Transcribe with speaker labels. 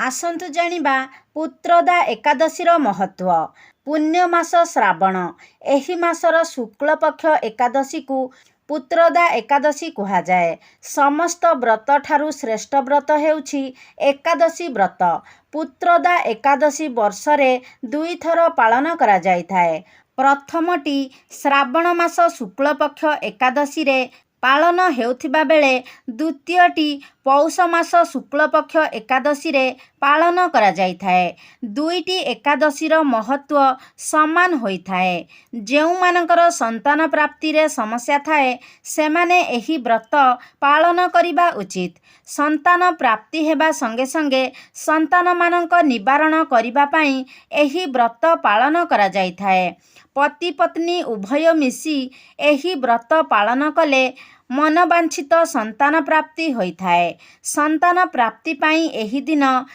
Speaker 1: आसन्तु जानिबा पुत्रदा एकादशीर महत्व। पुण्य मास श्रावण। एही मासर शुक्ल पक्ष एकादशी को पुत्रदा एकादशी कुहाଯାଏ। समस्त व्रत ठारू श्रेष्ठ व्रत हेउछि एकादशी व्रत। पुत्रदा एकादशी वर्षरे दुई थर पालन करा जाइथाए। प्रथमटी श्रावण मास शुक्ल पक्ष एकादशी रे पालन हेउथिबा बेले द्वितीयटी पौष मास शुक्ल पक्ष एकादशी रे पालन करा जाइथाए। दुईटी एकादशीर महत्व समान होइथाए। जेउ मानकर संतान प्राप्ति रे समस्या थाए सेमाने एही व्रत पालन करिबा उचित। संतान प्राप्ति हेबा संगे संगे संतान मानक निवारण करिबा पई एही व्रत पालन करा जाइथाए। पति पत्नी उभय मिसी एही व्रत पालन कले मनवांछित संतान प्राप्ति होइथाए। संतान प्राप्ति पाई एही दिन